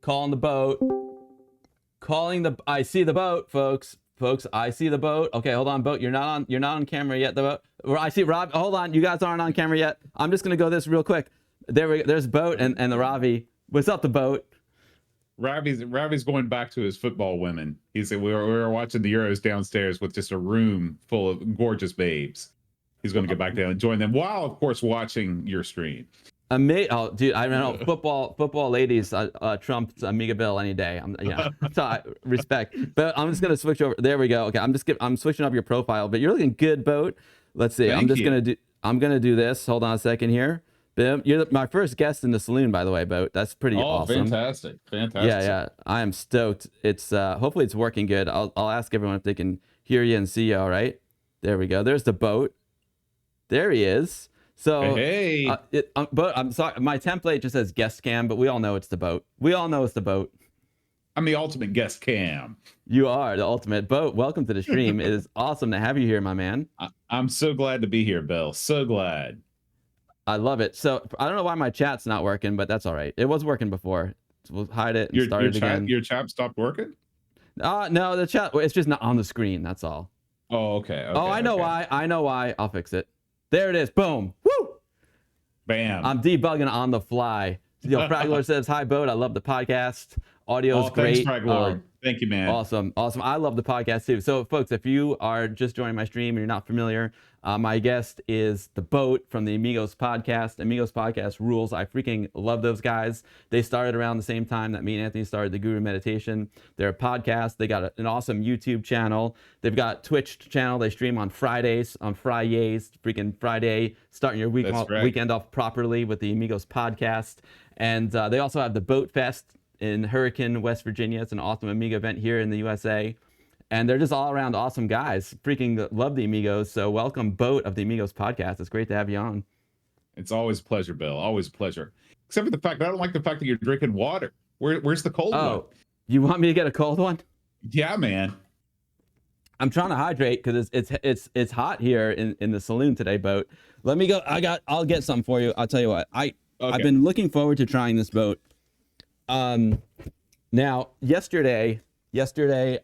Calling the boat. I see the boat, folks. I see the boat. Okay, hold on, boat. You're not on camera yet. The boat. I see Rob. Hold on, you guys aren't on camera yet. I'm just gonna go this real quick. There's boat and the Ravi. What's up, the boat? Ravi's going back to his football women. He said we were watching the Euros downstairs with just a room full of gorgeous babes. He's going to get back down and join them while, of course, watching your stream. Oh, dude, I know football ladies trumps AmigaBill any day. Respect. But I'm just gonna switch over. There we go. Okay, I'm switching up your profile, but you're looking good, boat. Let's see. I'm gonna do this. Hold on a second here. Bim, you're my first guest in the saloon, by the way, boat. That's pretty awesome. Fantastic. Yeah. I am stoked. It's hopefully it's working good. I'll ask everyone if they can hear you and see you. All right. There we go. There's the boat. There he is. So, hey, but I'm sorry, my template just says guest cam, but we all know it's the boat. I'm the ultimate guest cam. You are the ultimate boat. Welcome to the stream. It is awesome to have you here, my man. I'm so glad to be here, Bill. So glad. I love it. So I don't know why my chat's not working, but that's all right. It was working before. So we'll hide it and start it again. Your chat stopped working? No, the chat. It's just not on the screen. That's all. Oh, okay. I know why. I know why. I'll fix it. There it is. Boom. Woo. Bam. I'm debugging on the fly. Fraglord says, hi, boat. I love the podcast. Audio is great. Thanks, Fraglord. Thank you, man. Awesome. I love the podcast too. So, folks, if you are just joining my stream and you're not familiar, my guest is the boat from the Amigos Podcast. Amigos Podcast rules. I freaking love those guys. They started around the same time that me and Anthony started the Guru Meditation. They're a podcast. They got an awesome YouTube channel. They've got Twitch channel. They stream on Fridays, freaking Friday, starting your weekend off properly with the Amigos Podcast. And they also have the Boat Fest in Hurricane, West Virginia. It's an awesome Amiga event here in the USA. And they're just all around awesome guys. Freaking love the Amigos. So welcome, Boat of the Amigos Podcast. It's great to have you on. It's always a pleasure, Bill. Always a pleasure. Except for the fact that I don't like the fact that you're drinking water. Where's the cold one? Oh, you want me to get a cold one? Yeah, man. I'm trying to hydrate because it's hot here in the saloon today, Boat. Let me go. I'll get something for you. I'll tell you what. I've been looking forward to trying this boat. Now yesterday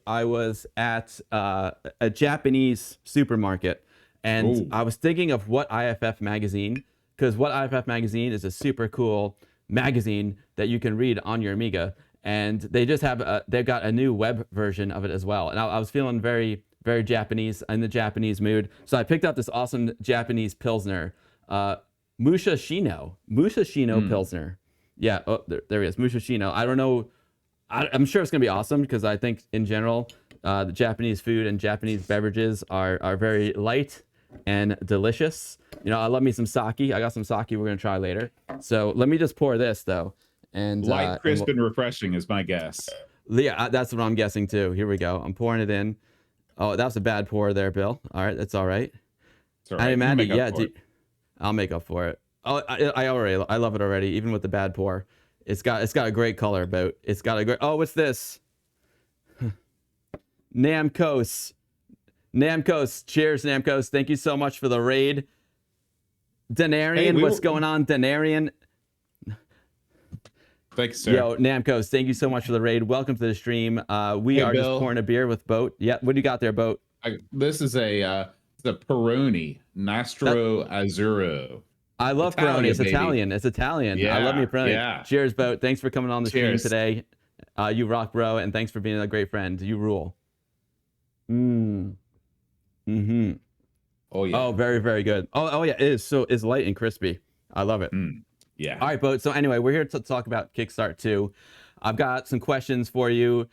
I was at a Japanese supermarket, and I was thinking of What IFF magazine, because What IFF magazine is a super cool magazine that you can read on your Amiga, and they just have they've got a new web version of it as well. And I was feeling very, very Japanese, in the Japanese mood, so I picked up this awesome Japanese Pilsner, Musashino Pilsner. Yeah, there he is, Musashino. I don't know. I'm sure it's going to be awesome, because I think in general, the Japanese food and Japanese beverages are very light and delicious. I love me some sake. I got some sake we're going to try later. So let me just pour this, though. And light, crisp, and refreshing is my guess. Yeah, that's what I'm guessing, too. Here we go. I'm pouring it in. Oh, that was a bad pour there, Bill. All right, that's all right. It's all right. I'll make up for it. Oh, I love it already, even with the bad pour. It's got a great color, but it's got a great. Oh, what's this? Namcos. Cheers, Namcos. Thank you so much for the raid. Denarian, what's going on, Denarian? Thanks, sir. Yo, Namcos, thank you so much for the raid. Welcome to the stream. We are Bill. Just pouring a beer with Boat. Yeah, what do you got there, Boat? This is the Peroni Nastro Azzurro. I love Peroni. It's Italian. It's Italian. Yeah, I love me Peroni. Yeah. Cheers, Boat. Thanks for coming on the stream today. You rock, bro, and thanks for being a great friend. You rule. Oh yeah. Oh, very, very good. Oh yeah. It is. So it's light and crispy. I love it. Yeah. All right, Boat. So anyway, we're here to talk about Kickstart 2. I've got some questions for you.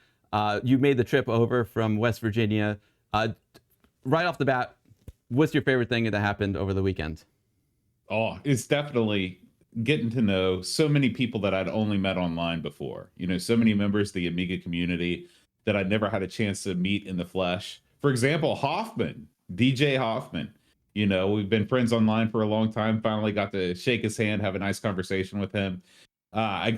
You made the trip over from West Virginia. Right off the bat, what's your favorite thing that happened over the weekend? Oh, it's definitely getting to know so many people that I'd only met online before. So many members of the Amiga community that I'd never had a chance to meet in the flesh. For example, DJ Hoffman. We've been friends online for a long time. Finally got to shake his hand, have a nice conversation with him. I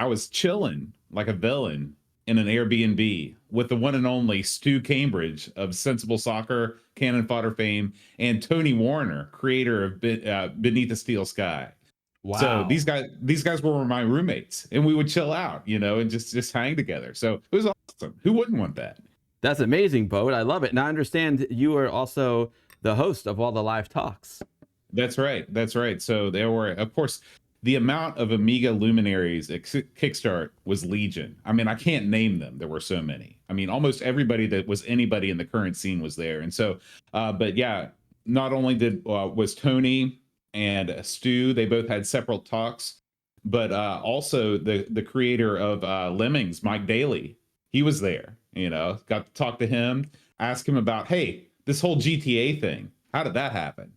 was chilling like a villain in an Airbnb with the one and only Stu Cambridge of Sensible Soccer, Cannon Fodder fame, and Tony Warner, creator of Beneath the Steel Sky. So Wow. these guys were my roommates, and we would chill out, and just hang together. So it was awesome. Who wouldn't want that? That's amazing, Boat. I love it. And I understand you are also the host of all the live talks. That's right. That's right. So there were, of course, the amount of Amiga luminaries at Kickstart was legion. I mean, I can't name them. There were so many. I mean, almost everybody that was anybody in the current scene was there. And so, but yeah, not only was Tony and Stu, they both had separate talks, but also the creator of Lemmings, Mike Daly, he was there. Got to talk to him, ask him about, hey, this whole GTA thing. How did that happen?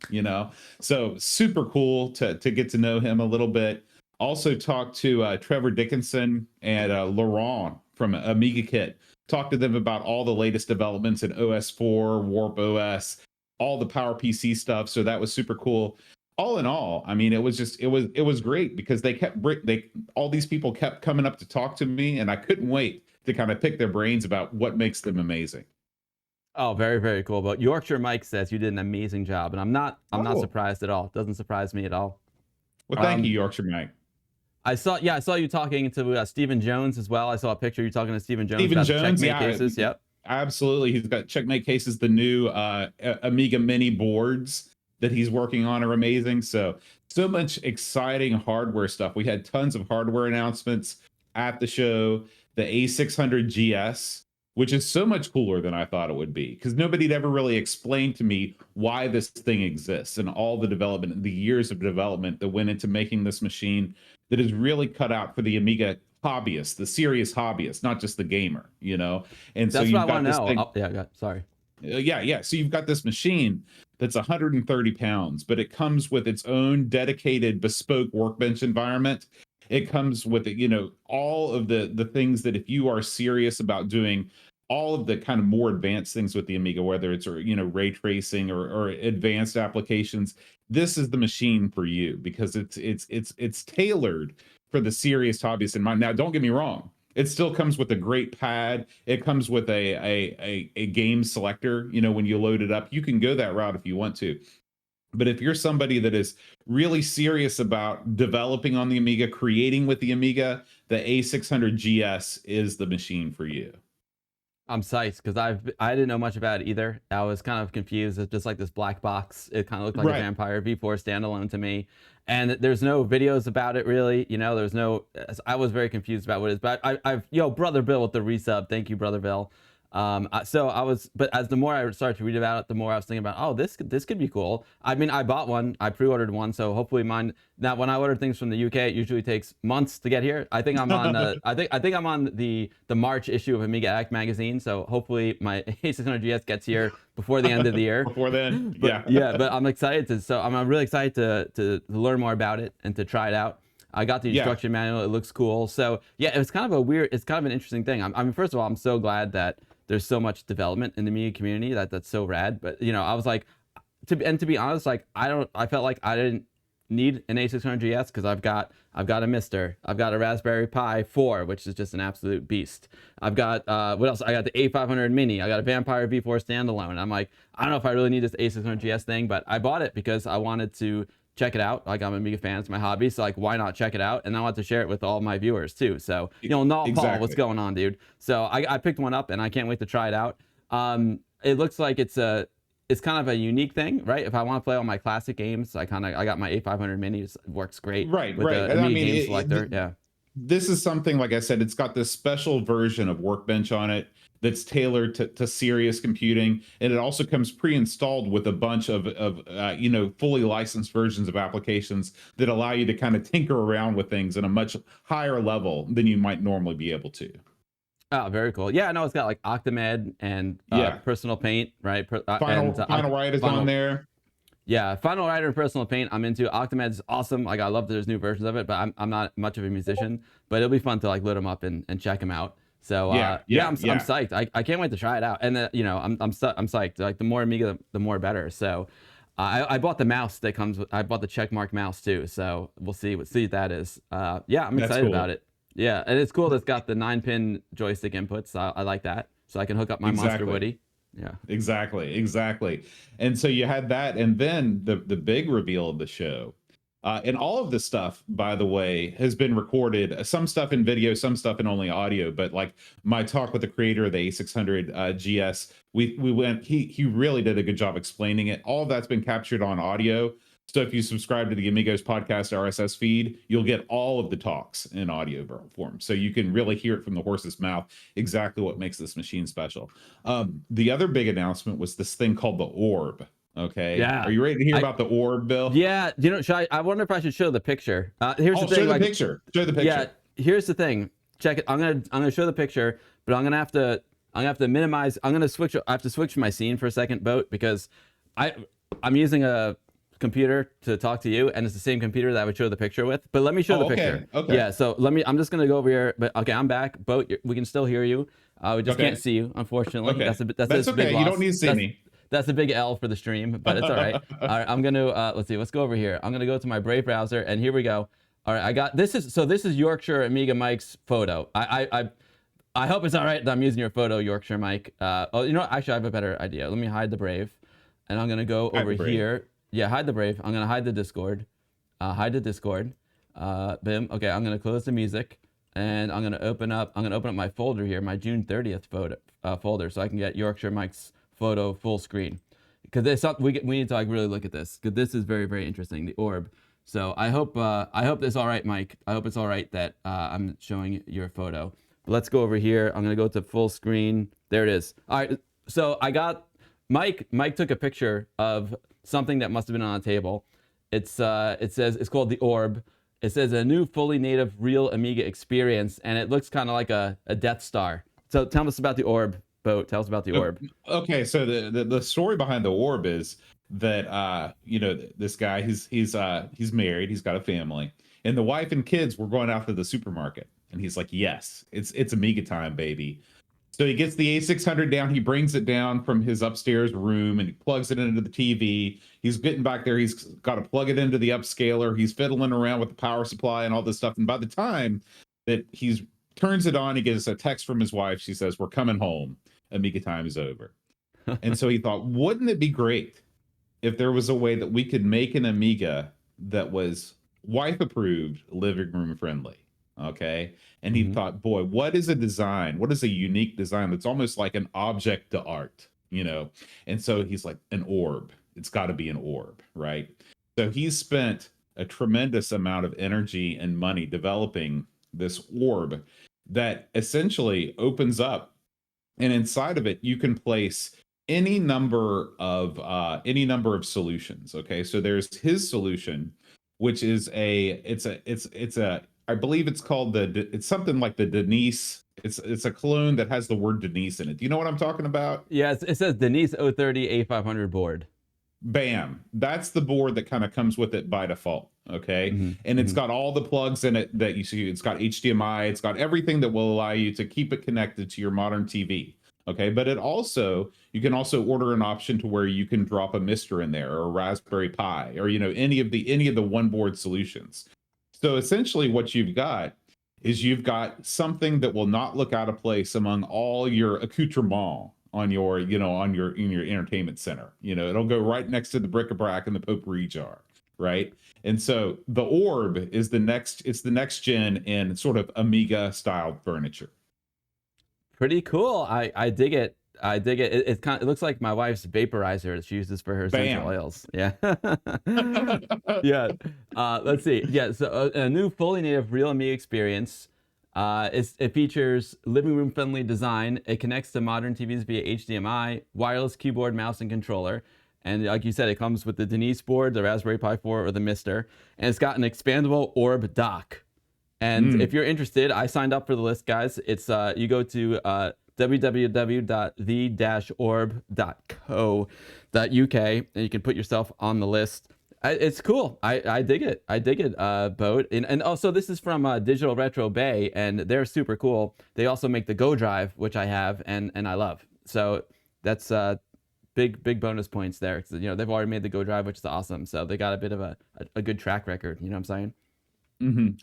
So super cool to get to know him a little bit. Also talked to Trevor Dickinson and Laurent from Amiga Kit. Talked to them about all the latest developments in OS4, Warp OS, all the PowerPC stuff. So that was super cool. All in all, I mean, it was great because all these people kept coming up to talk to me, and I couldn't wait to kind of pick their brains about what makes them amazing. Oh, very, very cool. But Yorkshire Mike says you did an amazing job, and I'm not Oh, surprised at all. It doesn't surprise me at all. well, thank you, Um, Yorkshire Mike. I saw you talking to Stephen Jones as well. I saw a picture of you talking to Stephen Jones Stephen about the Jones, checkmate yeah, cases. Yep. absolutely. He's got Checkmate Cases. The new Amiga Mini boards that he's working on are amazing. So much exciting hardware stuff. We had tons of hardware announcements at the show. The A600GS, which is so much cooler than I thought it would be, because nobody'd ever really explained to me why this thing exists and all the development, the years of development that went into making this machine that is really cut out for the Amiga hobbyist, the serious hobbyist, not just the gamer, And so That's what I you've got want to this know. thing. Oh, yeah, sorry. Yeah. So you've got this machine that's 130 pounds, but it comes with its own dedicated bespoke workbench environment. It comes with all of the things that if you are serious about doing all of the kind of more advanced things with the Amiga, whether it's ray tracing or advanced applications, this is the machine for you, because it's tailored for the serious hobbyist in mind. Now, don't get me wrong. It still comes with a great pad. It comes with a game selector. When you load it up, you can go that route if you want to. But if you're somebody that is really serious about developing on the Amiga, creating with the Amiga, the A600GS is the machine for you. I'm psyched because I didn't know much about it either. I was kind of confused. It's just like this black box. It kind of looked like a Right. Vampire V4 standalone to me, and there's no videos about it really. There's no. I was very confused about what it is. But Brother Bill with the resub. Thank you, Brother Bill. But as the more I started to read about it, the more I was thinking about, oh, this could be cool. I mean, I bought one, I pre-ordered one, so hopefully mine. Now, when I order things from the UK, it usually takes months to get here. I think I'm on I think I'm on the March issue of Amiga Act magazine, so hopefully my A600GS gets here before the end of the year. Before then, But but I'm excited I'm really excited to learn more about it and to try it out. I got the instruction manual. It looks cool. So yeah, it's kind of an interesting thing. I mean, first of all, I'm so glad that there's so much development in the media community. That's so rad. But I was like, to be honest, like I felt like I didn't need an A600GS because I've got a Mister. I've got a Raspberry Pi 4, which is just an absolute beast. I've got what else? I got the A500 Mini. I got a Vampire V4 standalone. I'm like, I don't know if I really need this A600GS thing, but I bought it because I wanted to check it out. Like, I'm an Amiga fan, it's my hobby, so like, why not check it out? And I want to share it with all my viewers too. So Paul, what's going on, dude? So I picked one up and I can't wait to try it out. It looks like it's kind of a unique thing, right? If I want to play all my classic games, I got my A500 Mini. It works great right. with the Amiga game selector. Yeah. This is something, like I said, it's got this special version of Workbench on it that's tailored to serious computing, and it also comes pre-installed with a bunch of fully licensed versions of applications that allow you to kind of tinker around with things at a much higher level than you might normally be able to. Oh, very cool. Yeah, I know it's got like Octamed and Personal Paint, right? Final Ride is on there. Yeah, Final Rider and Personal Paint I'm into. Octamed's awesome. Like, I love that there's new versions of it, but I'm not much of a musician. But it'll be fun to like load them up and check them out. So I'm psyched. I can't wait to try it out. And I'm psyched. Like, the more Amiga, the more better. So I bought the mouse that comes with. I bought the checkmark mouse too. So we'll see what that is. I'm excited about it. Yeah, and it's cool that it's got the 9-pin joystick inputs. I like that. So I can hook up my Monster Woody. Yeah, exactly. And so you had that, and then the big reveal of the show And all of this stuff, by the way, has been recorded. Some stuff in video, some stuff in only audio. But like my talk with the creator of the A600 GS, we went. He really did a good job explaining it. All of that's been captured on audio. So if you subscribe to the Amigos Podcast RSS feed, you'll get all of the talks in audio form. So you can really hear it from the horse's mouth exactly what makes this machine special. The other big announcement was this thing called the Orb. Okay. Yeah. Are you ready to hear about the Orb, Bill? Yeah. You know, I wonder if I should show the picture. Here's the thing. Show the picture. Show the picture. Yeah. Here's the thing. Check it. I'm gonna show the picture, but I'm gonna have to minimize. I have to switch my scene for a second, Boat, because I'm using a computer to talk to you, and it's the same computer that I would show the picture with. But let me show the picture. Okay. Yeah. So I'm just gonna go over here. But okay, I'm back. Boat, we can still hear you. We just can't see you, unfortunately. Okay. That's okay. big loss. You don't need to see me. That's a big L for the stream, but it's all right. All right, I'm gonna let's see. Let's go over here. I'm gonna go to my Brave browser, and here we go. All right, I got this is Yorkshire Amiga Mike's photo. I hope it's all right that I'm using your photo, Yorkshire Mike. Oh, you know what? Actually, I have a better idea. Let me hide the Brave, and I'm gonna go over here. Yeah, hide the Brave. I'm gonna hide the Discord. Hide the Discord. Boom. Okay, I'm gonna close the music, and I'm gonna open up my folder here, my June 30th folder, so I can get Yorkshire Mike's photo full screen, because there's something we need to like really look at this, because this is very, very interesting, the Orb. So I hope it's all right, Mike. I hope it's all right that I'm showing your photo. But let's go over here. I'm gonna go to full screen. There it is. All right. So I got Mike took a picture of something that must have been on a table. It says it's called the Orb. It says a new fully native real Amiga experience, and it looks kind of like a Death Star. So tell us about the Orb, Boat. Tell us about the Orb. Okay, so the story behind the Orb is that this guy, he's married, he's got a family, and the wife and kids were going out to the supermarket, and he's like, yes, it's Amiga time, baby. So he gets the A600 down, he brings it down from his upstairs room, and he plugs it into the TV. He's getting back there, he's got to plug it into the upscaler, he's fiddling around with the power supply and all this stuff, and by the time that he's turns it on, he gets a text from his wife. She says, we're coming home, Amiga time is over. And so he thought, wouldn't it be great if there was a way that we could make an Amiga that was wife approved, living room friendly? Okay. And he thought, boy, what is a design? What is a unique design that's almost like an object to art, And so he's like, an orb. It's got to be an orb, right? So he's spent a tremendous amount of energy and money developing this orb that essentially opens up, and inside of it you can place any number of solutions. Okay, so there's his solution, which is I believe it's called it's something like the Denise. It's a clone that has the word Denise in it. Do you know what I'm talking about? Yeah, it says Denise 030 A500 board. Bam, that's the board that kind of comes with it by default. Okay. And it's got all the plugs in it that you see. It's got HDMI, it's got everything that will allow you to keep it connected to your modern TV. Okay, but you can also order an option to where you can drop a Mister in there, or a Raspberry Pi, or any of the one board solutions. So essentially what you've got is something that will not look out of place among all your accoutrements on your in your entertainment center. It'll go right next to the bric-a-brac and the potpourri jar, right? And so the Orb is the next gen in sort of Amiga style furniture. Pretty cool. I dig it. It looks like my wife's vaporizer that she uses for her essential oils. Yeah. Yeah. Let's see. Yeah. So a new fully native real Amiga experience. It features living room friendly design. It connects to modern TVs via HDMI, wireless keyboard, mouse, and controller. And like you said, it comes with the Denise board, the Raspberry Pi 4, or the Mister. And it's got an expandable Orb dock. And if you're interested, I signed up for the list, guys. It's you go to www.the-orb.co.uk, and you can put yourself on the list. It's cool. I dig it. Boat. And also, this is from Digital Retro Bay, and they're super cool. They also make the Go Drive, which I have and I love. So that's big bonus points there. They've already made the Go Drive, which is awesome. So they got a bit of a good track record. You know what I'm saying?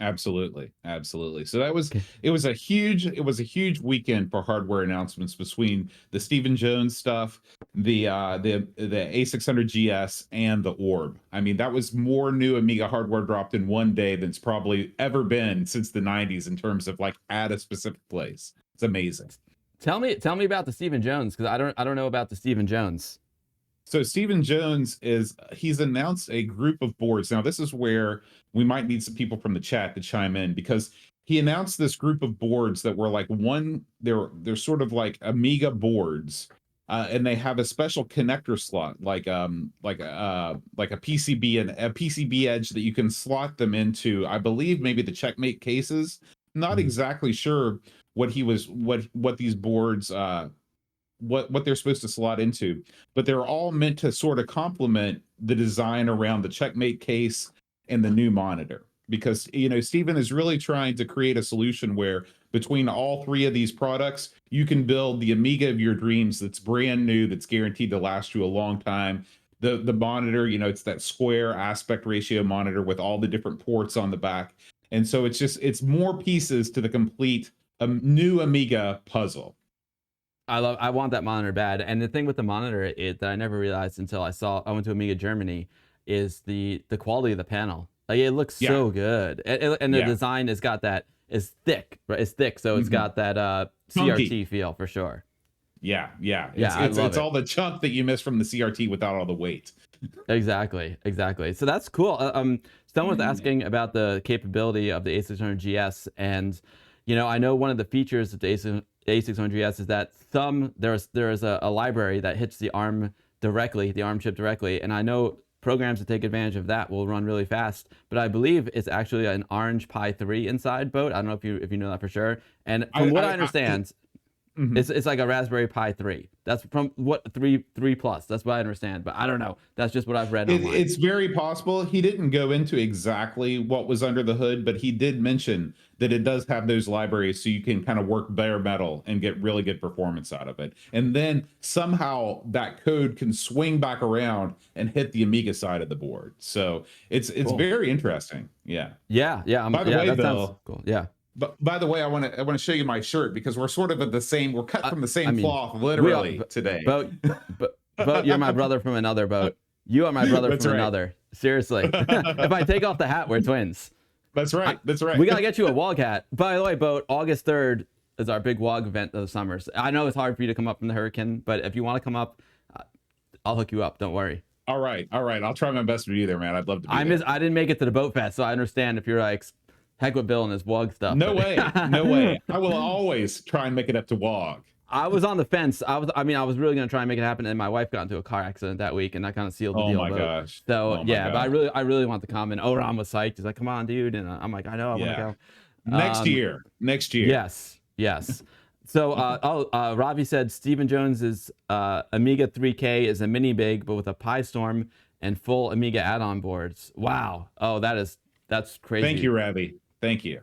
Absolutely, absolutely. So that was Okay. it was a huge weekend for hardware announcements between the Stephen Jones stuff, the A600 GS, and the Orb. I mean, that was more new Amiga hardware dropped in one day than it's probably ever been since the 90s in terms of like at a specific place. It's amazing. Tell me about the Stephen Jones, because I don't know about the Stephen Jones. So Stephen Jones he's announced a group of boards. Now this is where we might need some people from the chat to chime in because he announced this group of boards that were like they're sort of like Amiga boards. And they have a special connector slot like a PCB and a PCB edge that you can slot them into, I believe maybe the Checkmate cases. Not Mhm. exactly sure what these boards what they're supposed to slot into, but they're all meant to sort of complement the design around the Checkmate case and the new monitor. Because Stephen is really trying to create a solution where between all three of these products, you can build the Amiga of your dreams that's brand new, that's guaranteed to last you a long time. The monitor, it's that square aspect ratio monitor with all the different ports on the back. And so it's more pieces to the complete new Amiga puzzle. I want that monitor bad. And the thing with the monitor that I never realized until I went to Amiga Germany is the quality of the panel. Like, it looks Yeah. so good. And the Yeah. design has got that is thick, right? It's thick, so it's Mhm. got that Chunky. CRT feel for sure. Yeah, yeah. Yeah, I love It's it. all the chunk that you miss from the CRT without all the weight. Exactly, exactly. So that's cool. Someone was asking about the capability of the A600 GS, and I know one of the features of the A600 GS is that there's a library that hits the ARM directly, the ARM chip directly, and I know programs that take advantage of that will run really fast. But I believe it's actually an Orange Pi 3 inside Boat. I don't know if you know that for sure. And from what I understand, Mhm. it's like a Raspberry Pi 3. That's from what 3 plus. That's what I understand, but I don't know. That's just what I've read online. It's very possible. He didn't go into exactly what was under the hood, but he did mention that it does have those libraries so you can kind of work bare metal and get really good performance out of it. And then somehow that code can swing back around and hit the Amiga side of the board. So it's Cool. very interesting. Yeah. Yeah, By the yeah, way, that sounds Bill, cool. Yeah. but by the way, I want to show you my shirt because we're sort of at the same. We're cut I, from the I same mean, cloth, we are, literally today. boat, boat. You're my brother from another boat. You are my brother That's from right. another. Seriously. If I take off the hat, we're twins. That's right. That's right. We gotta get you a WOG hat. By the way, boat. August 3rd is our big WOG event of the summers. I know it's hard for you to come up from the hurricane, but if you want to come up, I'll hook you up. Don't worry. All right. All right. I'll try my best to be there, man. I'd love to be there. I didn't make it to the boat fest, so I understand if you're like, heck with Bill and his WOG stuff. No But way. No way. I will always try and make it up to WOG. I was on the fence. I was really gonna try and make it happen, and my wife got into a car accident that week, and that kind of sealed the Oh deal. my But gosh. so Oh my yeah, but gosh. I really want to come, and Oram was psyched. He's like, "Come on, dude," and I'm like, "I know, I want to Yeah. go." Next year. Next year. Yes, yes. So Ravi said Stephen Jones's Amiga 3K is a mini big, but with a Pi Storm and full Amiga add-on boards. Wow. Oh, that's crazy. Thank you, Ravi. Thank you.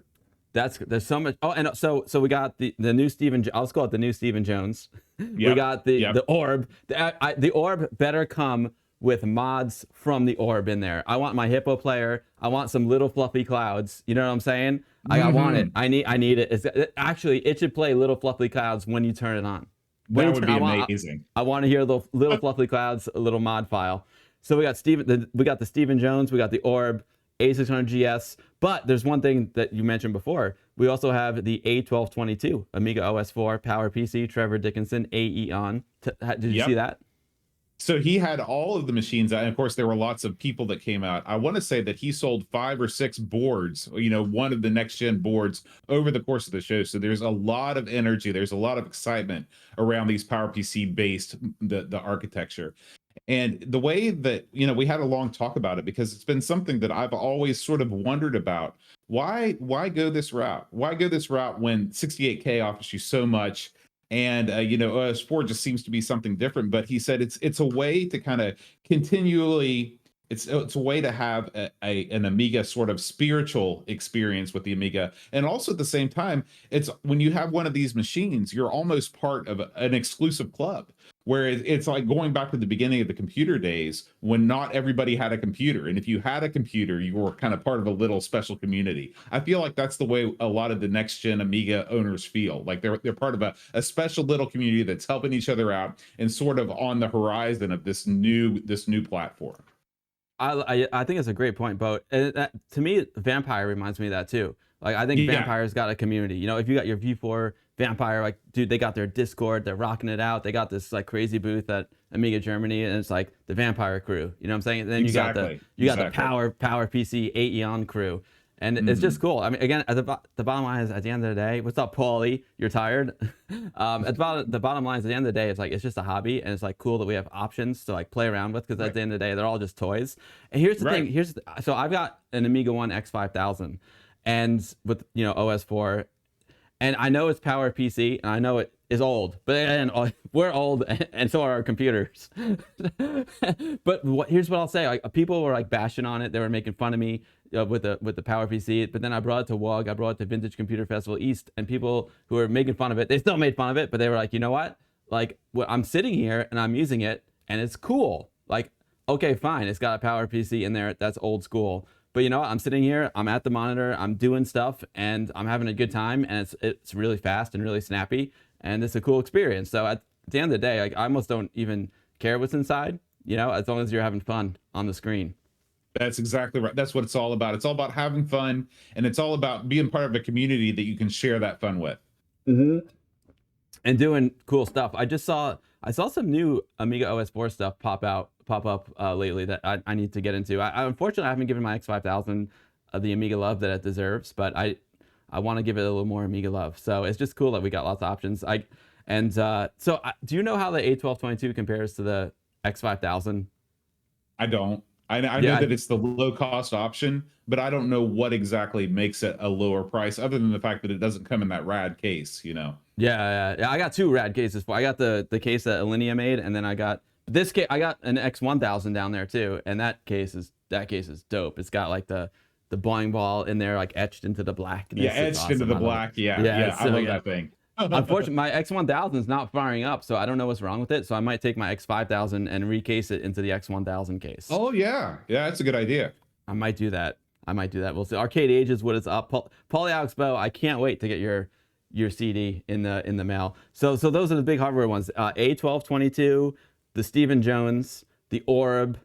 There's so much. Oh, and so we got the new Stephen. I'll call it the new Stephen Jones. We Yep. got the Orb. The Orb better come with mods from the Orb in there. I want my Hippo player. I want some little fluffy clouds. You know what I'm saying? I want it. I need it. Actually, it should play little fluffy clouds when you turn it on. When That you would turn, be amazing. I want to hear the little fluffy clouds, a little mod file. So we got we got the Stephen Jones. We got the Orb. A600 GS, but there's one thing that you mentioned before. We also have the A1222 Amiga OS4 Power PC Trevor Dickinson AEON. Did you see that? So he had all of the machines, and of course there were lots of people that came out. I want to say that he sold 5 or 6 boards, one of the next gen boards over the course of the show. So there's a lot of energy, there's a lot of excitement around these PowerPC based the architecture. And the way that, we had a long talk about it because it's been something that I've always sort of wondered about. Why go this route? Why go this route when 68K offers you so much? And OS4 just seems to be something different. But he said it's a way to kind of continually, it's a way to have an Amiga sort of spiritual experience with the Amiga. And also at the same time, it's when you have one of these machines, you're almost part of an exclusive club where it's like going back to the beginning of the computer days when not everybody had a computer. And if you had a computer, you were kind of part of a little special community. I feel like that's the way a lot of the next gen Amiga owners feel. Like they're part of a special little community that's helping each other out and sort of on the horizon of this new platform. I think it's a great point, Boat. And to me, Vampire reminds me of that too. Like I think Vampire's got a community. You know, if you got your V4 Vampire, like dude, they got their Discord, they're rocking it out. They got this like crazy booth at Amiga Germany, and it's like the Vampire crew. You know what I'm saying? And then you got the Power PC 8 Eon crew. And it's just cool. I mean, again, the bottom line is at the end of the day, what's up, Paulie? You're tired? The bottom line is at the end of the day, it's like, it's just a hobby. And it's like cool that we have options to like play around with, because at the end of the day, they're all just toys. And here's the thing. So I've got an Amiga 1 X5000 and with, you know, OS4. And I know it's Power PC and I know it is old, but again, we're old and so are our computers. But here's what I'll say. Like, people were like bashing on it. They were making fun of me with the Power PC, but then I brought it to WUG, I brought it to Vintage Computer Festival East, and people who were making fun of it, they still made fun of it, but they were like, you know what? Like, I'm sitting here and I'm using it and it's cool. Like, okay, fine, it's got a Power PC in there, that's old school. But you know what? I'm sitting here, I'm at the monitor, I'm doing stuff, and I'm having a good time, and it's really fast and really snappy, and it's a cool experience. So at the end of the day, like, I almost don't even care what's inside, you know, as long as you're having fun on the screen. That's exactly right. That's what it's all about. It's all about having fun, and it's all about being part of a community that you can share that fun with. And doing cool stuff. I saw some new Amiga OS4 stuff pop up lately that I need to get into. I unfortunately I haven't given my X5000 the Amiga love that it deserves, but I want to give it a little more Amiga love. So it's just cool that we got lots of options. Do you know how the A1222 compares to the X5000? I don't. I know that it's the low cost option, but I don't know what exactly makes it a lower price, other than the fact that it doesn't come in that rad case, you know. Yeah. I got two rad cases. I got the case that Alinea made, and then I got this case. I got an X1000 down there too, and that case is dope. It's got like the boing ball in there, like etched into the black. Yeah, etched into the black. Yeah. I love that thing. Unfortunately, my X1000 is not firing up, so I don't know what's wrong with it. So I might take my X5000 and recase it into the X1000 case. Oh yeah, that's a good idea. I might do that. We'll see. Arcade Ages, what is up? Paulie Alex Bow, I can't wait to get your CD in the mail. So those are the big hardware ones. A1222, the Stephen Jones, the Orb,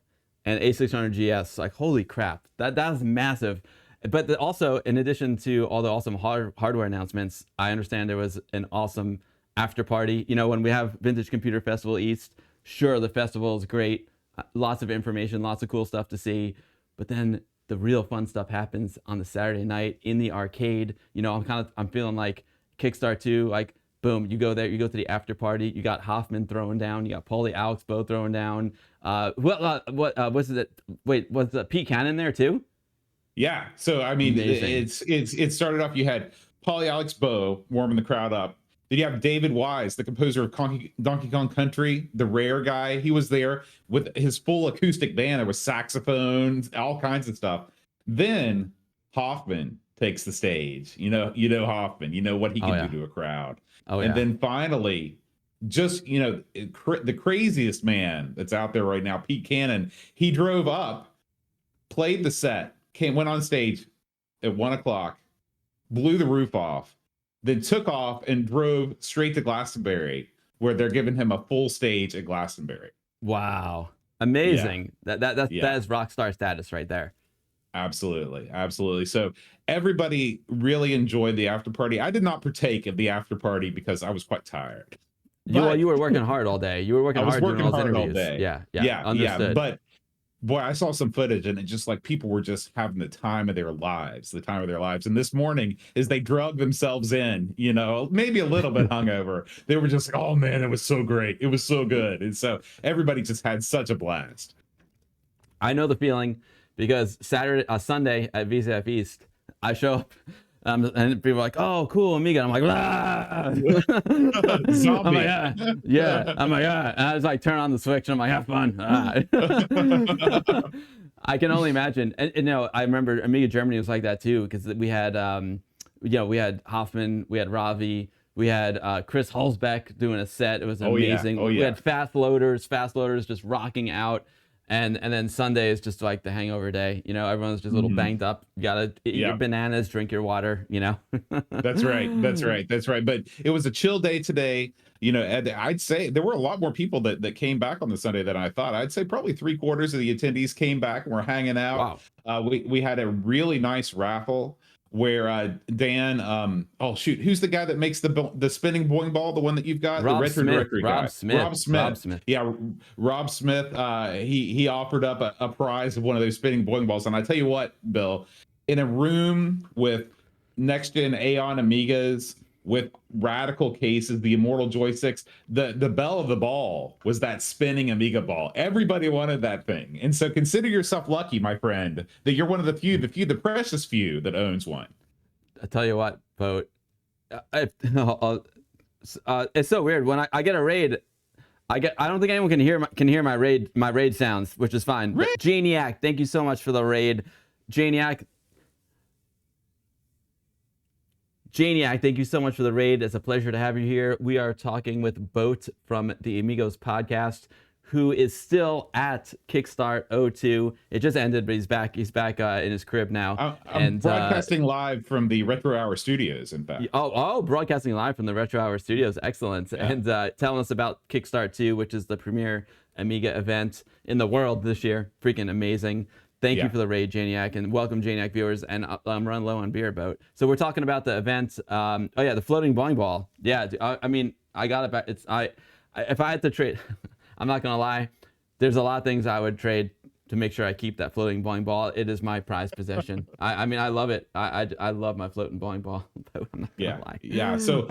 and A600GS. Like, holy crap, that's massive. But also, in addition to all the awesome hardware announcements, I understand there was an awesome after party. You know, when we have Vintage Computer Festival East, sure, the festival is great, lots of information, lots of cool stuff to see, but then the real fun stuff happens on the Saturday night in the arcade. You know, I'm feeling like Kickstart 2, like, boom, you go there, you go to the after party, you got Hoffman throwing down, you got Paulie Alex Bow throwing down. Was Pete Cannon there too? Yeah. So I mean, it started off. You had Paulie Alex Bow warming the crowd up. Then you have David Wise, the composer of Donkey Kong Country, the Rare guy. He was there with his full acoustic band. There was saxophones, all kinds of stuff. Then Hoffman takes the stage. You know Hoffman. You know what he can do to a crowd. And then finally, just the craziest man that's out there right now, Pete Cannon. He drove up, played the set. Went on stage at 1:00, blew the roof off, then took off and drove straight to Glastonbury, where they're giving him a full stage at Glastonbury. Wow, amazing! Yeah. That is rock star status right there. Absolutely. So everybody really enjoyed the after party. I did not partake of the after party because I was quite tired. You were working hard all day. You were working hard doing all those interviews. All day. Yeah. Understood. But boy, I saw some footage, and it just like people were just having the time of their lives. And this morning, as they drug themselves in, maybe a little bit hungover, they were just like, oh man, it was so great. It was so good. And so everybody just had such a blast. I know the feeling, because Sunday at VCF East, I show up, and people are like, oh, cool, Amiga. I'm like, ah! Zombie. I'm like, yeah. I'm like, ah. And I was like, turn on the switch, and I'm like, have fun. Ah. I can only imagine. And I remember Amiga Germany was like that too, because we had, we had Hoffman, we had Ravi, We had Chris Hulsbeck doing a set. It was Oh, yeah. amazing. Oh, We yeah. had fast loaders just rocking out. And then Sunday is just like the hangover day. Everyone's just a little banged up. You gotta eat your Yep. bananas, drink your water. That's right. That's right. That's right. But it was a chill day today. And I'd say there were a lot more people that came back on the Sunday than I thought. I'd say probably 3/4 of the attendees came back and were hanging out. Wow. We had a really nice raffle where Dan, oh shoot, who's the guy that makes the spinning boing ball, the one that you've got, the Rob retro Smith. directory guy, Rob Smith. Rob Smith. Rob Smith. Yeah, Rob Smith. He offered up a prize of one of those spinning boing balls, and I tell you what, Bill, in a room with next gen Aeon Amigas, with radical cases, the Immortal Joysticks, the belle of the ball was that spinning Amiga ball. Everybody wanted that thing. And so consider yourself lucky, my friend, that you're one of the precious few that owns one. I tell you what, Boat. It's so weird when I get a raid. I don't think anyone can hear my raid sounds, which is fine. But Janiac, thank you so much for the raid. Janiac, thank you so much for the raid. It's a pleasure to have you here. We are talking with Boat from the Amigos Podcast, who is still at Kickstart 02. It just ended, but he's back. He's back in his crib now. I'm broadcasting live from the Retro Hour Studios, in fact. Broadcasting live from the Retro Hour Studios. Excellent. Yeah. And telling us about Kickstart 2, which is the premier Amiga event in the world this year. Freaking amazing. Thank you for the raid, Janiac, and welcome, Janiac viewers. And I'm run low on beer, Boat. So we're talking about the event. The floating boing ball. Yeah, I got it back. If I had to trade, I'm not gonna lie, there's a lot of things I would trade to make sure I keep that floating bowling ball. It is my prized possession. I love it. I love my floating bowling ball. I'm not gonna lie. Yeah. So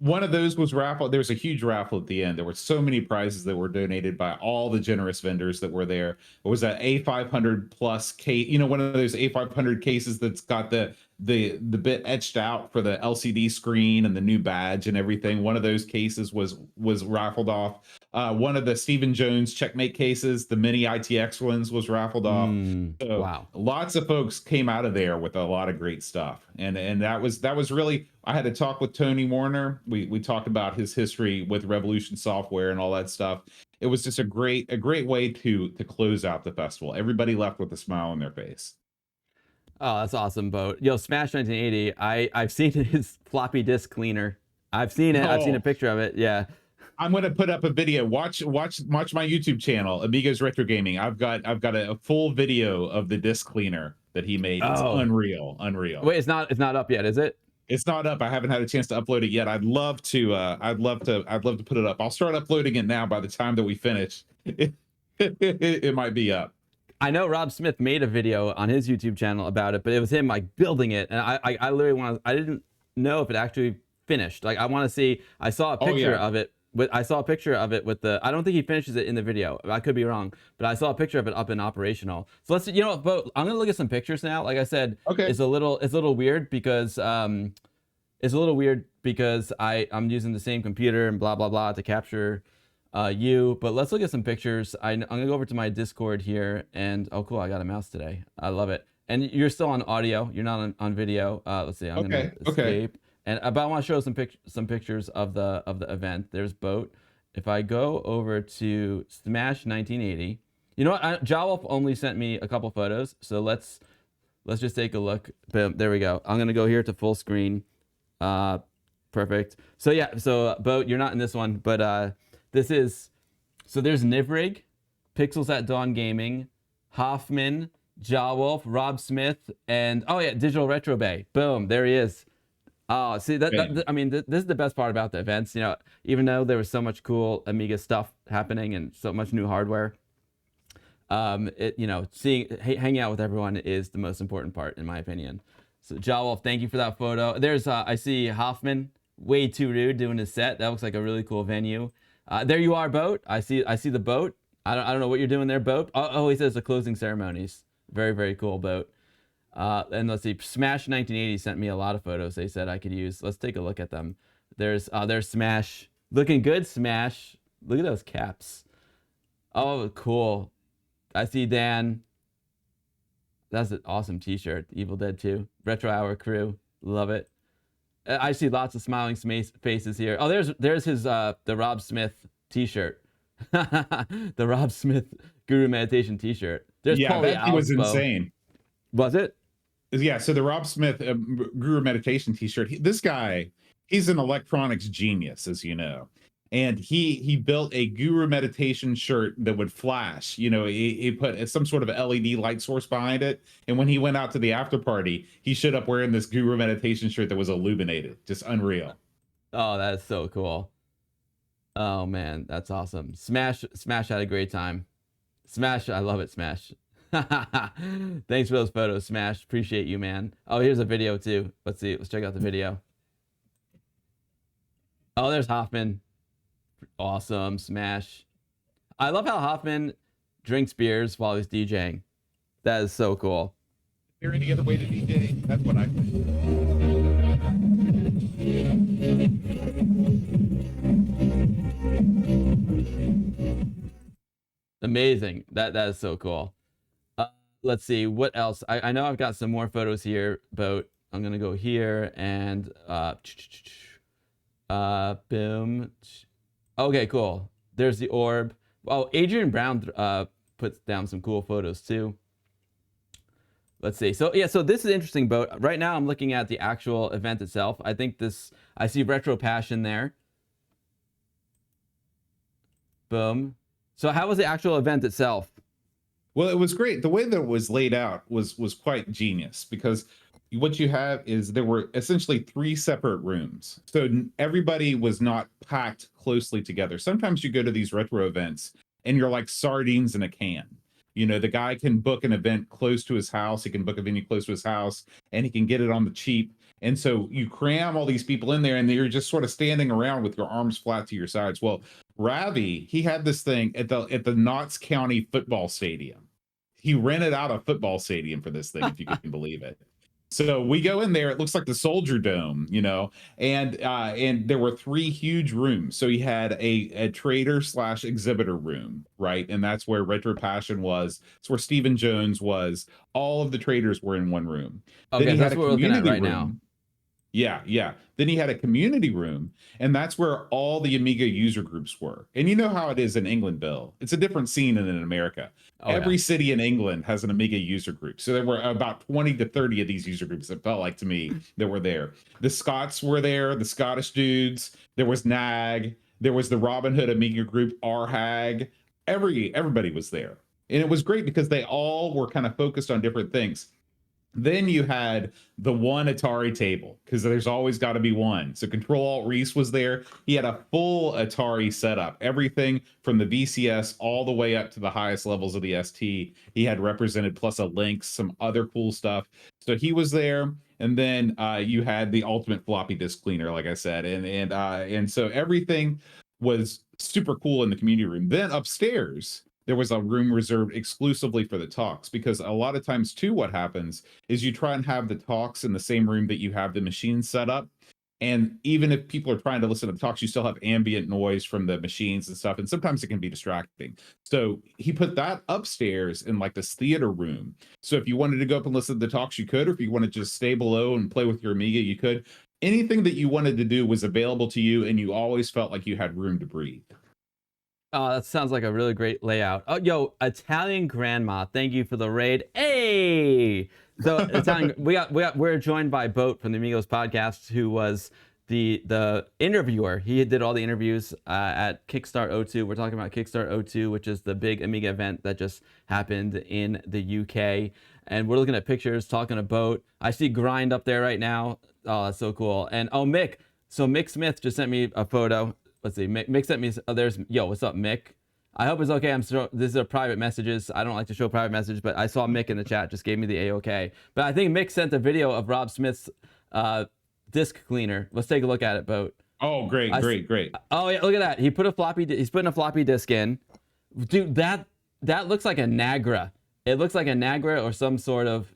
one of those was raffle. There was a huge raffle at the end. There were so many prizes that were donated by all the generous vendors that were there. It was an A500 plus case, one of those A500 cases that's got the bit etched out for the LCD screen and the new badge and everything. One of those cases was raffled off. One of the Stephen Jones Checkmate cases, the mini ITX ones, was raffled off. So wow. Lots of folks came out of there with a lot of great stuff. And that was really, I had to talk with Tony Warner. We talked about his history with Revolution Software and all that stuff. It was just a great way to close out the festival. Everybody left with a smile on their face. Oh, that's awesome, Boat. Smash 1980. I've seen his floppy disk cleaner. I've seen it. I've seen a picture of it. Yeah. I'm going to put up a video. Watch my YouTube channel, Amigos Retro Gaming. I've got a full video of the disc cleaner that he made. It's unreal. Wait, it's not up yet, is it? It's not up. I haven't had a chance to upload it yet. I'd love to put it up. I'll start uploading it now. By the time that we finish, it might be up. I know Rob Smith made a video on his YouTube channel about it, but it was him like building it, and I literally I didn't know if it actually finished. Like I want to see. I saw a picture of it. I saw a picture of it with the. I don't think he finishes it in the video. I could be wrong, but I saw a picture of it up and operational. So let's. But I'm gonna look at some pictures now. Like I said, it's a little weird because I'm using the same computer and blah blah blah to capture you. But let's look at some pictures. I'm gonna go over to my Discord here, and oh cool, I got a mouse today. I love it. And you're still on audio. You're not on video. Let's see. I'm gonna escape. But I want to show some pictures of the event. There's Boat. If I go over to Smash 1980, you know what? Jawolf only sent me a couple photos, so let's just take a look. Boom, there we go. I'm gonna go here to full screen. Perfect. So Boat, you're not in this one, but this is. So there's Nivrig, Pixels at Dawn Gaming, Hoffman, Jawolf, Rob Smith, and Digital Retro Bay. Boom, there he is. Oh, see this is the best part about the events. Even though there was so much cool Amiga stuff happening and so much new hardware, hanging out with everyone is the most important part, in my opinion. So, Jawolf, thank you for that photo. There's I see Hoffman, way too rude, doing his set. That looks like a really cool venue. There you are, Boat. I see the Boat. I don't know what you're doing there, Boat. Oh, he says the closing ceremonies. Very, very cool, Boat. And let's see, Smash 1980 sent me a lot of photos they said I could use. Let's take a look at them. There's Smash. Looking good, Smash. Look at those caps. Oh, cool. I see Dan. That's an awesome t-shirt. Evil Dead 2. Retro Hour crew. Love it. I see lots of smiling faces here. Oh, there's his the Rob Smith T-shirt, the Rob Smith Guru Meditation T-shirt. There's Yeah, Paulie that thing was Alspo. insane. Was it? Yeah, so the Rob Smith Guru Meditation T-shirt. This guy, he's an electronics genius, as you know, and he built a Guru Meditation shirt that would flash. You know, he put some sort of LED light source behind it, and when he went out to the after party, he showed up wearing this Guru Meditation shirt that was illuminated. Just unreal. Oh, that's so cool. Oh man, that's awesome. Smash had a great time. Smash, I love it, Smash. Thanks for those photos, Smash. Appreciate you, man. Oh, here's a video too. Let's see. Let's check out the video. Oh, there's Hoffman. Awesome, Smash. I love how Hoffman drinks beers while he's DJing. That is so cool. Is there any other way to DJ? That's what I think. Amazing. That is so cool. Let's see what else. I know I've got some more photos here, but I'm gonna go here and boom. Okay, cool. There's the orb. Oh, Adrian Brown puts down some cool photos too. Let's see. So yeah, so this is interesting, Boat. Right now I'm looking at the actual event itself. I see Retro Passion there. Boom. So how was the actual event itself? Well, it was great. The way that it was laid out was quite genius, because what you have is there were essentially 3 separate rooms. So everybody was not packed closely together. Sometimes you go to these retro events and you're like sardines in a can. You know, the guy can book an event close to his house. He can book a venue close to his house and he can get it on the cheap. And so you cram all these people in there and you're just sort of standing around with your arms flat to your sides. Well, Ravi, he had this thing at the Knox County football stadium. He rented out a football stadium for this thing, if you can believe it. So we go in there. It looks like the Soldier Dome, you know, and there were 3 huge rooms. So he had a trader / exhibitor room, right, and that's where Retro Passion was. It's where Stephen Jones was. All of the traders were in one room. Okay, then he that's had a what we're looking at right room. now. Yeah. Then he had a community room, and that's where all the Amiga user groups were. And you know how it is in England, Bill. It's a different scene than in America. Oh, Every yeah. city in England has an Amiga user group. So there were about 20 to 30 of these user groups, it felt like to me, that were there. The Scots were there, the Scottish dudes. There was NAG. There was the Robin Hood Amiga group, RHAG. Everybody was there. And it was great because they all were kind of focused on different things. Then you had the one Atari table, because there's always got to be one. So Control-Alt-Reese was there. He had a full Atari setup, everything from the VCS all the way up to the highest levels of the ST. He had represented, plus a Lynx, some other cool stuff. So he was there. And then you had the ultimate floppy disk cleaner, like I said, and so everything was super cool in the community room. Then upstairs, there was a room reserved exclusively for the talks, because a lot of times too, what happens is you try and have the talks in the same room that you have the machines set up. And even if people are trying to listen to the talks, you still have ambient noise from the machines and stuff. And sometimes it can be distracting. So he put that upstairs in like this theater room. So if you wanted to go up and listen to the talks, you could, or if you wanted to just stay below and play with your Amiga, you could. Anything that you wanted to do was available to you, and you always felt like you had room to breathe. Oh, that sounds like a really great layout. Oh, yo, Italian Grandma, thank you for the raid. Hey, so Italian, we're joined by Boat from the Amigos Podcast, who was the interviewer. He did all the interviews at Kickstart 02. We're talking about Kickstart 02, which is the big Amiga event that just happened in the UK. And we're looking at pictures, talking to Boat. I see Grind up there right now. Oh, that's so cool. And oh, Mick. So Mick Smith just sent me a photo. Let's see. Mick sent me. Oh, there's. Yo, what's up, Mick? I hope it's okay. This is a private messages. I don't like to show private messages, but I saw Mick in the chat. Just gave me the A-OK. But I think Mick sent a video of Rob Smith's disk cleaner. Let's take a look at it, Boat. Oh, great. Oh yeah, look at that. He's putting a floppy disk in. Dude, that looks like a Nagra. It looks like a Nagra or some sort of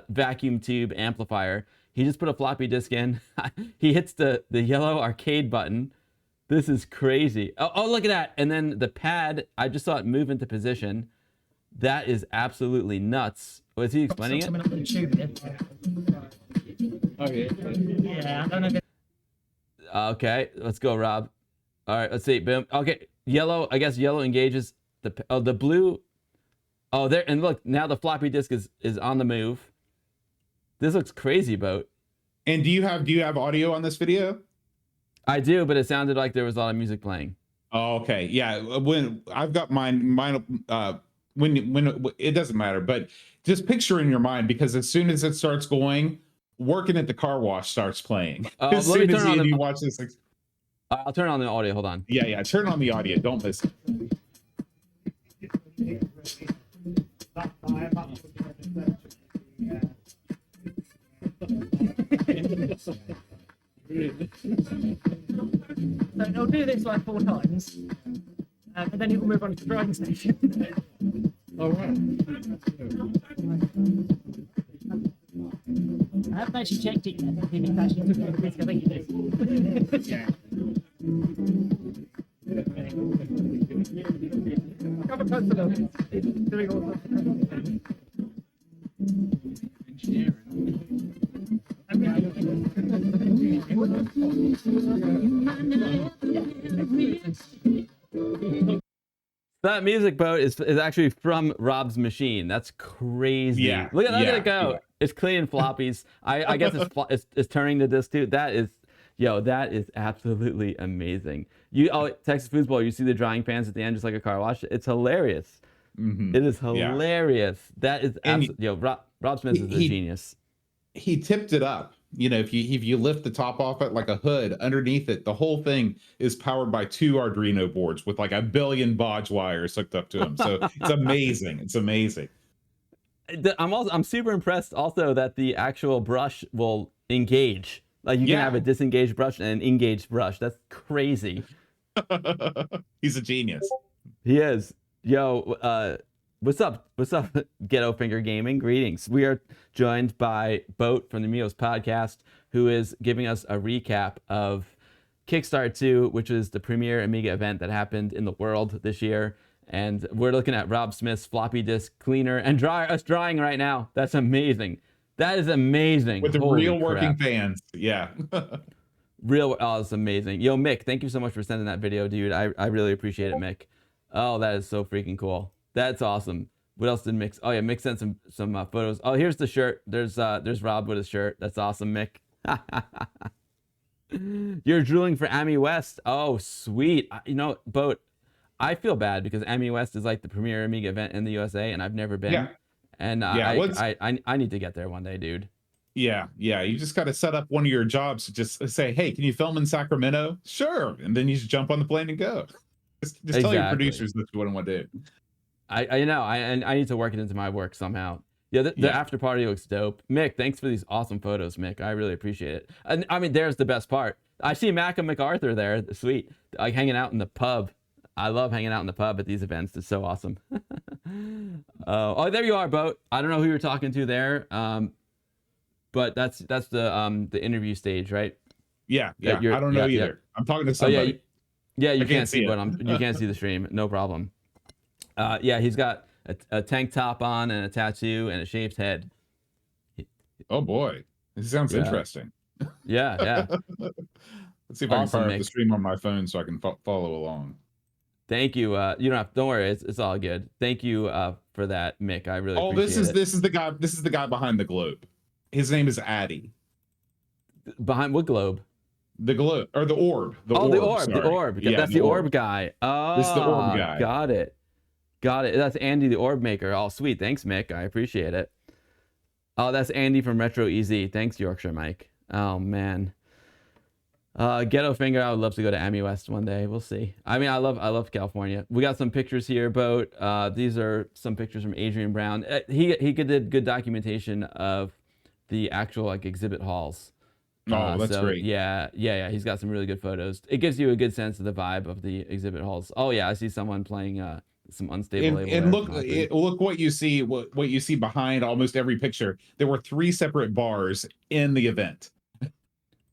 vacuum tube amplifier. He just put a floppy disk in. He hits the yellow arcade button. This is crazy. Oh, look at that. And then the pad, I just saw it move into position. That is absolutely nuts. Was he explaining it? Yeah, I don't know. Okay, let's go, Rob. All right, let's see. Boom. Okay, yellow. I guess yellow engages the blue. Oh, there, and look, now the floppy disk is on the move. This looks crazy, Boat. And do you have audio on this video? I do, but it sounded like there was a lot of music playing. Oh, okay. Yeah. When I've got mine, when it doesn't matter, but just picture in your mind, because as soon as it starts going, working at the car wash starts playing. As soon as you watch this. I'll turn on the audio. Hold on. Yeah. Turn on the audio. Don't miss it. So it'll do this like 4 times, and then it will move on to the drying station. All right. I haven't actually checked it yet. If it's actually took the risk, I think it is. Yeah. Come close to them. It's doing all sorts of things. That music, Boat, is actually from Rob's machine. That's crazy. Yeah. Look at it go. Yeah. It's cleaning floppies. I guess it's turning the disc too. That is absolutely amazing. Texas Foods Bowl, you see the drying pans at the end, just like a car wash. It's hilarious. Mm-hmm. It is hilarious. Yeah. That is absolutely, Rob Smith is a genius. He tipped it up. If you lift the top off it like a hood, underneath it, the whole thing is powered by 2 Arduino boards with like 1 billion baud wires hooked up to them. So it's amazing. It's amazing. I'm super impressed also that the actual brush will engage. Like you can have a disengaged brush and an engaged brush. That's crazy. He's a genius. He is. Yo, what's up? What's up, Ghetto Finger Gaming? Greetings. We are joined by Boat from the Amigos Podcast, who is giving us a recap of Kickstart 2, which is the premier Amiga event that happened in the world this year. And we're looking at Rob Smith's floppy disk cleaner and drying right now. That's amazing. That is amazing. With the real working fans. Yeah. It's amazing. Yo, Mick, thank you so much for sending that video, dude. I really appreciate it, Mick. Oh, that is so freaking cool. That's awesome. What else did Mick? Oh yeah, Mick sent some photos. Oh, here's the shirt. There's Rob with his shirt. That's awesome, Mick. You're drooling for Ami West. Oh, sweet. Boat. I feel bad because Ami West is like the premier Amiga event in the USA, and I've never been. Yeah. And I need to get there one day, dude. Yeah. You just got to set up one of your jobs to just say, hey, can you film in Sacramento? Sure. And then you just jump on the plane and go. Just tell your producers that's what I want to do. I need to work it into my work somehow. Yeah, the after party looks dope. Mick, thanks for these awesome photos, Mick. I really appreciate it. And I mean, there's the best part. I see Mac and MacArthur there. Sweet. Like hanging out in the pub. I love hanging out in the pub at these events. It's so awesome. Oh, there you are, Boat. I don't know who you're talking to there. But that's the interview stage, right? Yeah. I don't know either. Yeah. I'm talking to somebody. Yeah, you can't see, but you can't see the stream. No problem. He's got a tank top on and a tattoo and a shaved head. Oh boy, this sounds interesting. Yeah. Let's see if I can fire up the stream on my phone so I can follow along. Thank you. You don't have. Don't worry. It's all good. Thank you for that, Mick. I really. Appreciate it. This is the guy. This is the guy behind the globe. His name is Addy. Behind what globe? The globe or the orb. The orb. Yeah, that's the orb guy. Oh, this is the orb guy. Got it. That's Andy, the orb maker. Oh, sweet. Thanks, Mick. I appreciate it. Oh, that's Andy from Retro Easy. Thanks, Yorkshire Mike. Oh man. Ghetto Finger. I would love to go to Ami West one day. We'll see. I mean, I love California. We got some pictures here, Boat. These are some pictures from Adrian Brown. He did good documentation of the actual like exhibit halls. Oh, that's great. Yeah. He's got some really good photos. It gives you a good sense of the vibe of the exhibit halls. Oh yeah, I see someone playing some unstable. And look what you see. What you see behind almost every picture. There were 3 separate bars in the event.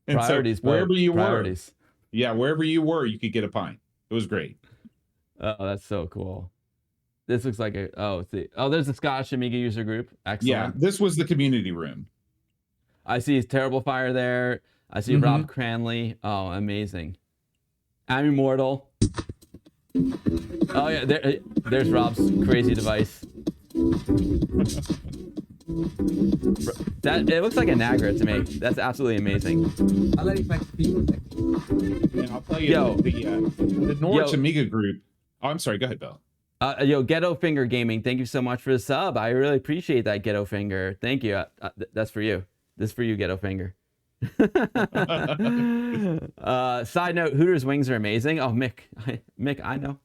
And priorities, so wherever you priorities. Wherever you were, you could get a pint. It was great. Oh, that's so cool. This looks like there's a Scottish Amiga user group. Excellent. Yeah, this was the community room. I see Terrible Fire there. I see Rob Cranley. Oh, amazing. I'm Immortal. Oh yeah, there's Rob's crazy device. That it looks like a Nagra to me. That's absolutely amazing. I'll let you back to people. And I'll tell you, the Norwich Amiga group. Oh, I'm sorry. Go ahead, Bill. Ghetto Finger Gaming, thank you so much for the sub. I really appreciate that, Ghetto Finger. Thank you. That's for you. This is for you, Ghetto Finger. Side note, Hooters wings are amazing. Oh, Mick, I know.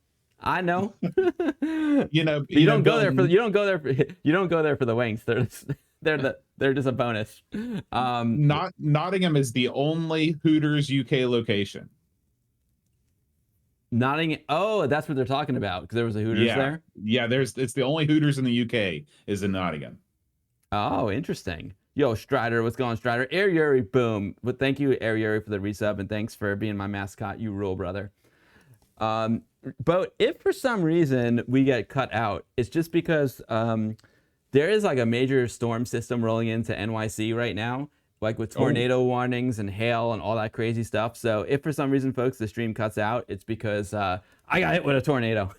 You don't go there for the wings. They're just a bonus. Nottingham is the only Hooters UK location. Nottingham. Oh, that's what they're talking about because there was a Hooters there. Yeah, it's the only Hooters in the UK is in Nottingham. Oh, interesting. Yo, Strider, what's going on, Strider? Air Yuri, boom. But thank you, Air Yuri, for the resub, and thanks for being my mascot. You rule, brother. But if for some reason we get cut out, it's just because there is like a major storm system rolling into NYC right now, like with tornado warnings and hail and all that crazy stuff. So if for some reason, folks, the stream cuts out, it's because I got hit with a tornado.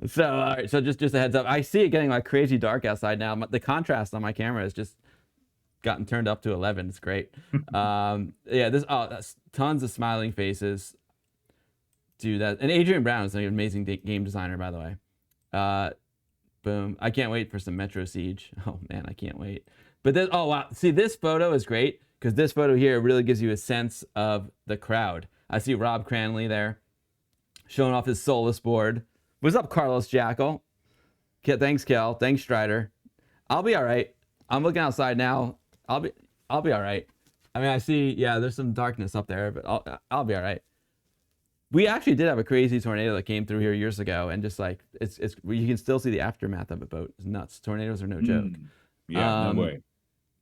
So just a heads up. I see it getting like crazy dark outside now. The contrast on my camera has just gotten turned up to 11. It's great. That's tons of smiling faces. Dude, and Adrian Brown is an amazing game designer, by the way. Boom. I can't wait for some Metro Siege. Oh man, I can't wait. But then, oh wow, see, this photo is great because this photo here really gives you a sense of the crowd. I see Rob Cranley there showing off his Solus board. What's up, Carlos Jackal? Thanks, Kel. Thanks, Strider. I'll be all right. I'm looking outside now. I'll be all right. I mean, I see, there's some darkness up there, but I'll be all right. We actually did have a crazy tornado that came through here years ago, and just like it's you can still see the aftermath of a boat. It's nuts. Tornadoes are no joke. Yeah, no way.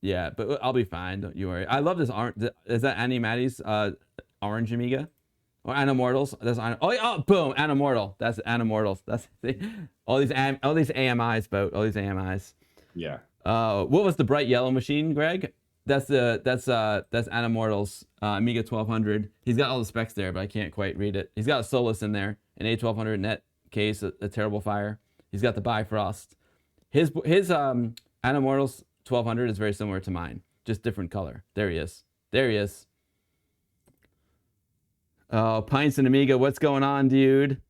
Yeah, but I'll be fine. Don't you worry. I love this orange. Is that Annie Maddie's orange Amiga? Or Animortals? Boom, Animortal. That's Animortals. That's all these AMIs, boat. All these AMIs. Yeah. What was the bright yellow machine, Greg? That's Animortals Amiga 1200. He's got all the specs there, but I can't quite read it. He's got a Solus in there, an A1200 net case, a Terrible Fire. He's got the Bifrost. His Animortals 1200 is very similar to mine, just different color. There he is. Oh, Pints and Amiga, what's going on, dude?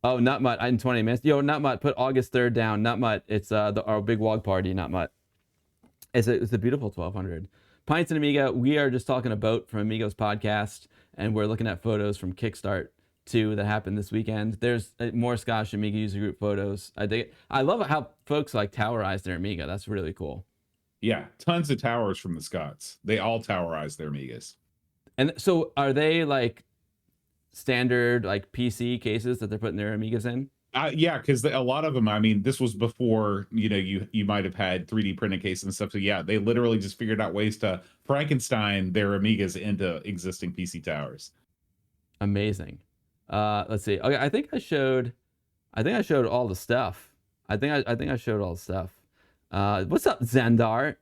Oh, Nutmutt, in 20 minutes. Yo, Nutmutt, put August 3rd down. Nutmutt, it's our big wog party, Nutmutt. It's a beautiful 1200. Pints and Amiga, we are just talking about from Amigos Podcast, and we're looking at photos from Kickstart 2 that happened this weekend. There's more Scottish Amiga user group photos. I love how folks like towerize their Amiga. That's really cool. Yeah, tons of towers from the Scots. They all towerize their Amigas. And so are they like standard like PC cases that they're putting their Amigas in? Yeah, because a lot of them, I mean, this was before, you might have had 3D printed cases and stuff. So yeah, they literally just figured out ways to Frankenstein their Amigas into existing PC towers. Amazing. Let's see. Okay, I think I showed all the stuff. I think I showed all the stuff. What's up, Zendar?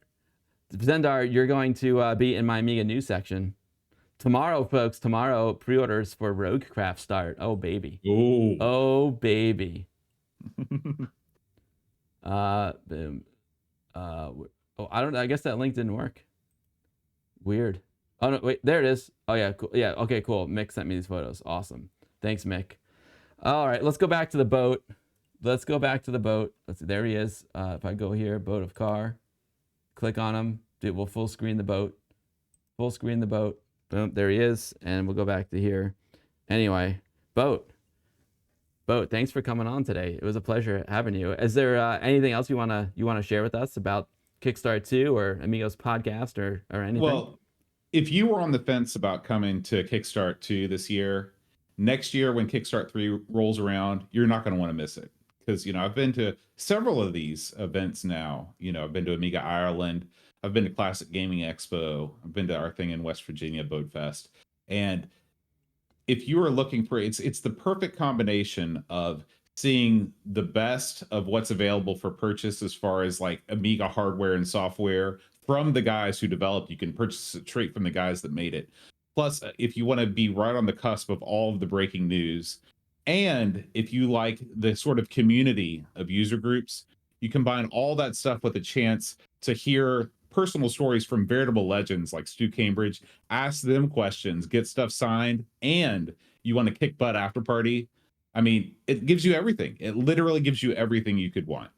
Zendar, you're going to be in my Amiga news section. Tomorrow, folks, pre-orders for Roguecraft start. Oh, baby. Ooh. Oh, baby. Boom. I guess that link didn't work. Weird. Oh, no, wait, there it is. Oh, yeah, cool. Yeah, okay, cool. Mick sent me these photos. Awesome. Thanks, Mick. All right, let's go back to the boat. Let's see, there he is. If I go here, boat of car, click on him. We'll full screen the boat. Boom, there he is, and we'll go back to here. Anyway, Boat, thanks for coming on today. It was a pleasure having you. Is there anything else you wanna share with us about Kickstart 2 or Amigos Podcast or anything? Well, if you were on the fence about coming to Kickstart 2 this year, next year when Kickstart 3 rolls around, you're not going to want to miss it. Because, I've been to several of these events now. I've been to Amiga Ireland. I've been to Classic Gaming Expo. I've been to our thing in West Virginia, Boat Fest. And if you are looking for, it's the perfect combination of seeing the best of what's available for purchase as far as like Amiga hardware and software from the guys who developed. You can purchase it straight from the guys that made it. Plus, if you want to be right on the cusp of all of the breaking news, and if you like the sort of community of user groups, you combine all that stuff with a chance to hear personal stories from veritable legends like Stu Cambridge, ask them questions, get stuff signed, and you want to kick butt after party. I mean, it gives you everything. It literally gives you everything you could want.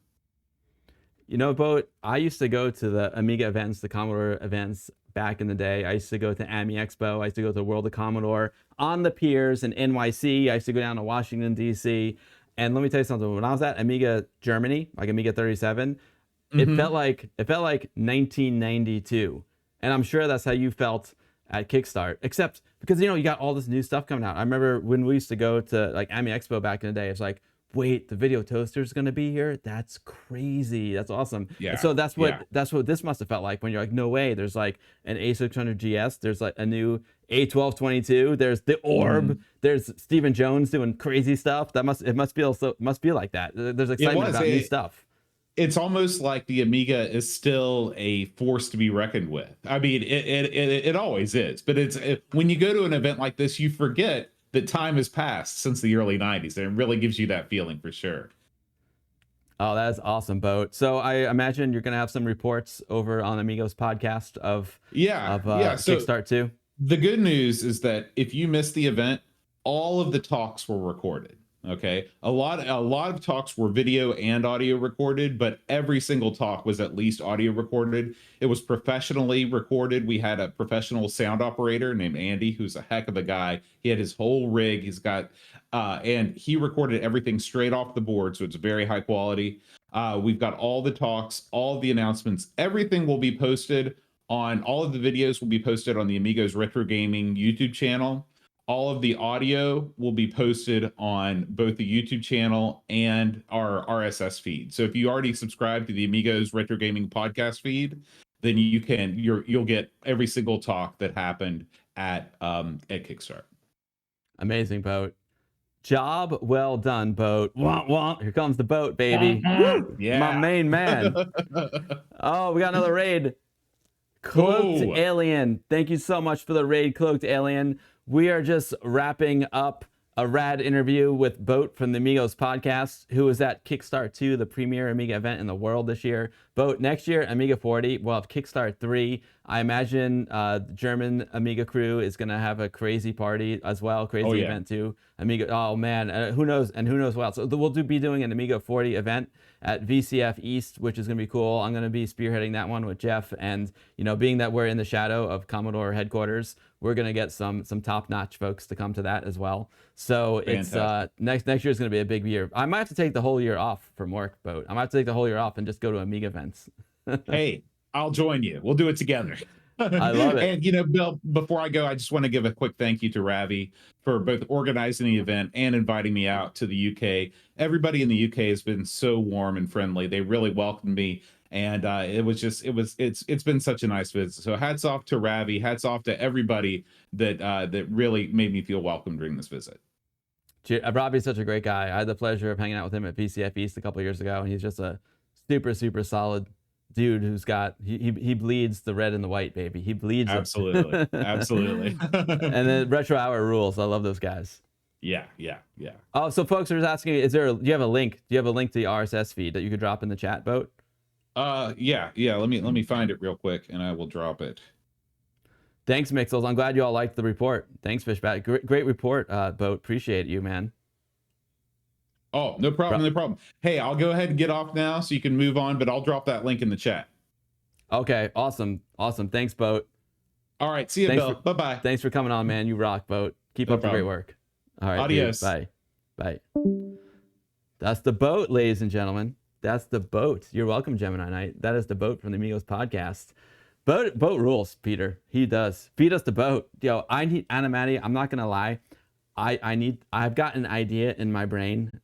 You know, Boat, I used to go to the Amiga events, the Commodore events back in the day. I used to go to Ami Expo. I used to go to the World of Commodore on the piers in NYC. I used to go down to Washington, D.C. And let me tell you something. When I was at Amiga Germany, like Amiga 37, it felt like 1992. And I'm sure that's how you felt at Kickstart, except because, you got all this new stuff coming out. I remember when we used to go to like Ami Expo back in the day, it's like, wait, the video toaster is going to be here? That's crazy. That's awesome. Yeah. So that's what this must have felt like when you're like, no way, there's like an A600GS, there's like a new A1222, there's the Orb, there's Stephen Jones doing crazy stuff. It must feel like that. There's excitement about new stuff. It's almost like the Amiga is still a force to be reckoned with. I mean, it always is, but when you go to an event like this, you forget that time has passed since the early 90s, and it really gives you that feeling for sure. Oh, that's awesome, Boat. So I imagine you're going to have some reports over on Amigos podcast of Kickstart too. The good news is that if you missed the event, all of the talks were recorded. Okay, a lot of talks were video and audio recorded, but every single talk was at least audio recorded. It was professionally recorded. We had a professional sound operator named Andy, who's a heck of a guy. He had his whole rig. He's got and he recorded everything straight off the board, so it's very high quality. We've got all the talks, all of the announcements. Everything will be posted on all of the videos will be posted on the Amigos Retro Gaming YouTube channel. All of the audio will be posted on both the YouTube channel and our RSS feed. So if you already subscribe to the Amigos Retro Gaming podcast feed, then you'll get every single talk that happened at Kickstart. Amazing, Boat. Job well done, Boat. Wah, wah. Here comes the Boat, baby. Yeah. My main man. Oh, we got another raid. Cloaked Alien. Thank you so much for the raid, Cloaked Alien. We are just wrapping up a rad interview with Boat from the Amigos podcast, who was at Kickstart 2, the premier Amiga event in the world this year. Boat, next year, Amiga 40, we'll have Kickstart 3. I imagine the German Amiga crew is going to have a crazy party as well, crazy event too. Amiga, oh man, who knows what else. So we'll be doing an Amiga 40 event at VCF East, which is going to be cool. I'm going to be spearheading that one with Jeff, and being that we're in the shadow of Commodore headquarters, we're going to get some top-notch folks to come to that as well. So fantastic. It's next year is going to be a big year. I might have to take the whole year off from work, Boat. I might have to take the whole year off and just go to Amiga events. Hey, I'll join you. We'll do it together. I love it. And Bill, before I go, I just want to give a quick thank you to Ravi for both organizing the event and inviting me out to the UK. Everybody in the UK has been so warm and friendly. They really welcomed me, and it's been such a nice visit. So hats off to Ravi, hats off to everybody that really made me feel welcome during this visit. Ravi's such a great guy. I had the pleasure of hanging out with him at VCF East a couple of years ago, and he's just a super, super solid dude who's got he bleeds the red and the white, baby. He bleeds absolutely absolutely. And then Retro Hour rules. I love those guys. Yeah. Oh, so folks are just asking, do you have a link to the RSS feed that you could drop in the chat, Boat? Yeah, let me find it real quick and I will drop it. Thanks, Mixels. I'm glad you all liked the report. Thanks, Fishbat. Great report, Boat. Appreciate you, man. Oh, no problem. Hey, I'll go ahead and get off now so you can move on, but I'll drop that link in the chat. Okay, awesome. Thanks, Boat. All right, see you, Bill. Bye-bye. Thanks for coming on, man. You rock, Boat. Keep up the great work. All right, adios. Dude. Bye. That's the Boat, ladies and gentlemen. That's the Boat. You're welcome, Gemini Knight. That is the Boat from the Amigos podcast. Boat rules, Peter. He does. Feed us the Boat. Yo, I need Animati. I'm not gonna lie. I've got an idea in my brain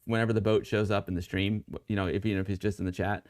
whenever the Boat shows up in the stream, even if he's just in the chat,